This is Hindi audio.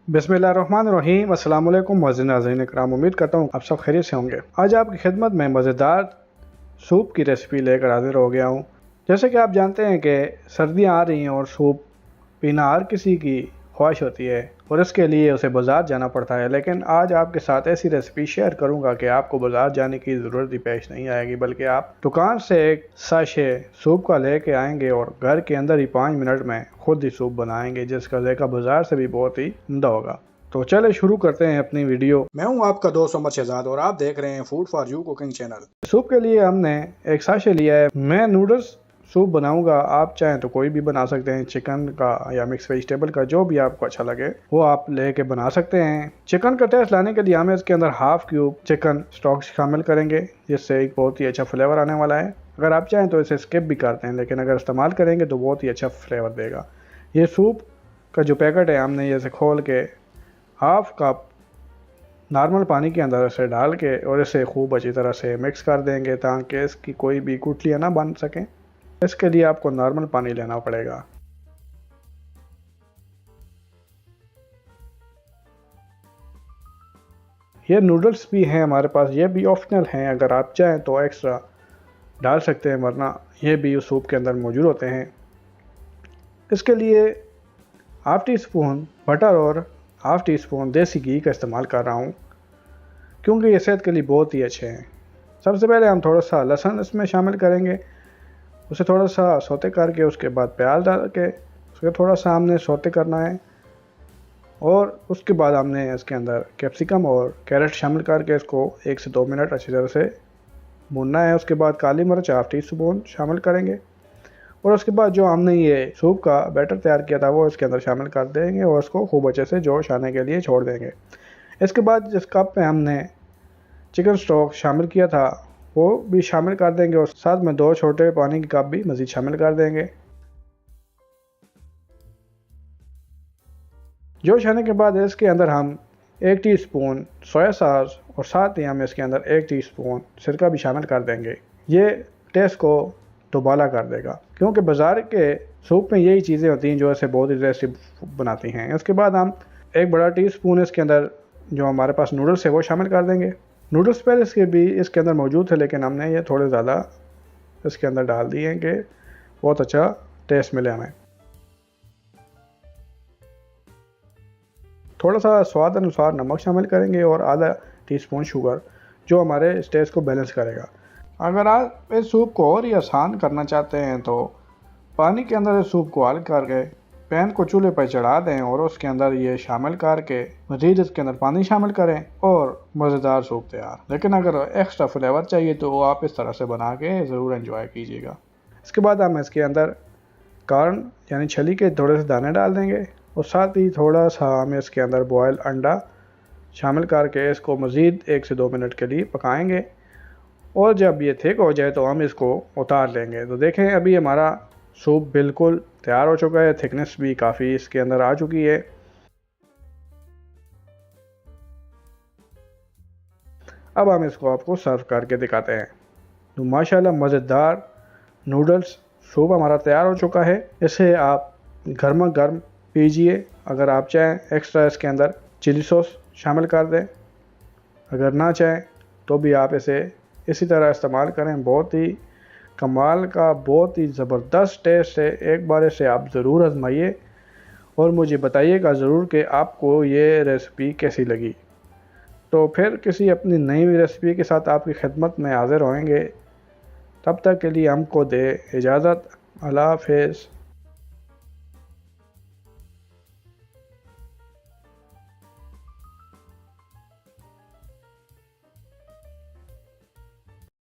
बिस्मिल्लाहिर्रहमानिर्रहीम। अस्सलाम वालेकुम मुअज़्ज़िज़ नाज़रीन इकराम, उम्मीद करता हूँ आप सब खैरियत से होंगे। आज आपकी खिदमत में मज़ेदार सूप की रेसिपी लेकर हाजिर हो गया हूँ। जैसे कि आप जानते हैं कि सर्दियाँ आ रही हैं और सूप पीना हर किसी की ख्वाहिश होती है और इसके लिए उसे बाज़ार जाना पड़ता है, लेकिन आज आपके साथ ऐसी रेसिपी शेयर करूंगा कि आपको बाज़ार जाने की ज़रूरत ही पेश नहीं आएगी, बल्कि आप दुकान से एक साशे सूप का लेके आएंगे और घर के अंदर ही 5 मिनट में खुद ही सूप बनाएंगे, जिसका ज़ायका बाज़ार से भी बहुत ही उम्दा होगा। तो चले शुरू करते हैं अपनी वीडियो। मैं हूं आपका दोस्त उमर शहजाद और आप देख रहे हैं food for you cooking channel. Soup के लिए हमने एक साशे लिया है। मैं नूडल्स सूप बनाऊंगा, आप चाहें तो कोई भी बना सकते हैं, चिकन का या मिक्स वेजिटेबल का, जो भी आपको अच्छा लगे वो आप लेके बना सकते हैं। चिकन का टेस्ट लाने के लिए हम इसके अंदर हाफ क्यूब चिकन स्टॉक शामिल करेंगे, जिससे एक बहुत ही अच्छा फ्लेवर आने वाला है। अगर आप चाहें तो इसे स्किप भी करते हैं, लेकिन अगर इस्तेमाल करेंगे तो बहुत ही अच्छा फ्लेवर देगा। ये सूप का जो पैकेट है, हमने इसे खोल के हाफ कप नॉर्मल पानी के अंदर इसे डाल के और इसे खूब अच्छी तरह से मिक्स कर देंगे, ताकि इसकी कोई भी गुठलियाँ ना बन सकें। इसके लिए आपको नॉर्मल पानी लेना पड़ेगा। ये नूडल्स भी हैं हमारे पास, ये भी ऑप्शनल हैं, अगर आप चाहें तो एक्स्ट्रा डाल सकते हैं, वरना ये भी उस सूप के अंदर मौजूद होते हैं। इसके लिए हाफ टी स्पून बटर और हाफ टी स्पून देसी घी का इस्तेमाल कर रहा हूँ, क्योंकि ये सेहत के लिए बहुत ही अच्छे हैं। सबसे पहले हम थोड़ा सा लहसुन इसमें शामिल करेंगे, उसे थोड़ा सा सौते करके उसके बाद प्याज डाल के उसके थोड़ा सा हमने सौते करना है, और उसके बाद हमने इसके अंदर कैप्सिकम और कैरेट शामिल करके इसको 1 से 2 मिनट अच्छी तरह से भूनना है। उसके बाद काली मिर्च हाफ टी स्पून शामिल करेंगे और उसके बाद जो हमने ये सूप का बैटर तैयार किया था वो इसके अंदर शामिल कर देंगे और उसको खूब अच्छे से जोश आने के लिए छोड़ देंगे। इसके बाद जिस कप में हमने चिकन स्टॉक शामिल किया था वो भी शामिल कर देंगे और साथ में 2 छोटे पानी के कप भी मज़ीद शामिल कर देंगे। जोश आने के बाद इसके अंदर हम 1 टीस्पून सोया सॉस और साथ ही हम इसके अंदर 1 टीस्पून सिरका भी शामिल कर देंगे। ये टेस्ट को दोबाला कर देगा, क्योंकि बाज़ार के सूप में यही चीज़ें होती हैं जो इसे बहुत ही टेस्टी बनाती हैं। इसके बाद हम 1 बड़ा टीस्पून इसके अंदर जो हमारे पास नूडल्स है वो शामिल कर देंगे। नूडल्स पहले इसके भी इसके अंदर मौजूद थे, लेकिन हमने ये थोड़े ज़्यादा इसके अंदर डाल दिए हैं कि बहुत अच्छा टेस्ट मिले हमें। थोड़ा सा स्वाद अनुसार नमक शामिल करेंगे और आधा टीस्पून शुगर, जो हमारे इस टेस्ट को बैलेंस करेगा। अगर आप इस सूप को और ही आसान करना चाहते हैं तो पानी के अंदर इस सूप को हल करके पैन को चूल्हे पर चढ़ा दें और उसके अंदर ये शामिल करके मज़ीद इसके अंदर पानी शामिल करें और मज़ेदार सूप तैयार। लेकिन अगर एक्स्ट्रा फ्लेवर चाहिए तो वो आप इस तरह से बना के ज़रूर एंजॉय कीजिएगा। इसके बाद हम इसके अंदर कॉर्न यानी छली के थोड़े से दाने डाल देंगे और साथ ही थोड़ा सा हम इसके अंदर बॉयल अंडा शामिल करके इसको मज़ीद 1 से 2 मिनट के लिए पकाएंगे, और जब ये थिक हो जाए तो हम इसको उतार लेंगे। तो देखें अभी हमारा सूप बिल्कुल तैयार हो चुका है, थिकनेस भी काफ़ी इसके अंदर आ चुकी है। अब हम इसको आपको सर्व करके दिखाते हैं। तो माशाल्लाह मज़ेदार नूडल्स सूप हमारा तैयार हो चुका है। इसे आप गर्मा गर्म पीजिए। अगर आप चाहें एक्स्ट्रा इसके अंदर चिली सॉस शामिल कर दें, अगर ना चाहें तो भी आप इसे इसी तरह इस्तेमाल करें। बहुत ही कमाल का, बहुत ही ज़बरदस्त टेस्ट है। एक बार इसे आप ज़रूर आजमाइए और मुझे बताइएगा ज़रूर कि आपको ये रेसिपी कैसी लगी। तो फिर किसी अपनी नई रेसिपी के साथ आपकी खिदमत में हाज़िर होंगे। तब तक के लिए हमको दे इजाज़त। अल्लाह हाफ़िज़।